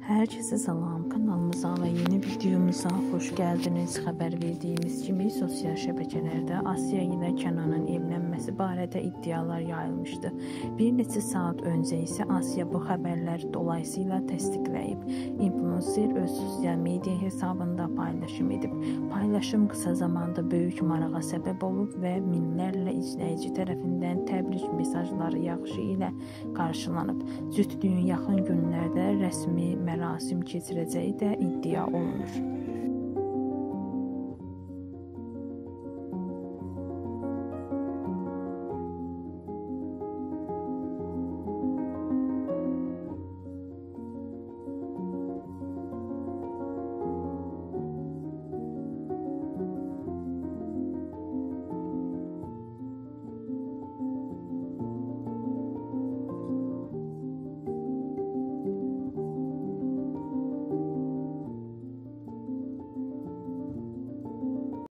Herkese salam, kanalımıza ve yeni videomuza hoş geldiniz. Xəbər verdiyimiz kimi sosial şəbəkələrdə Asiya ilə Kənanın evlənməsi barədə iddialar yayılmışdı. Bir neçə saat öncə isə Asiya bu xəbərləri dolayısıyla təsdiqləyib. İnfluencer öz sosial media hesabında paylaşım edib. Paylaşım qısa zamanda böyük marağa səbəb olub və minlərlə izləyici tərəfindən təbrik mesajları yağışı ilə qarşılanıb. Cütlüyün yaxın günlərdə rəsmi mərasim keçirəcəyi də iddia olunur.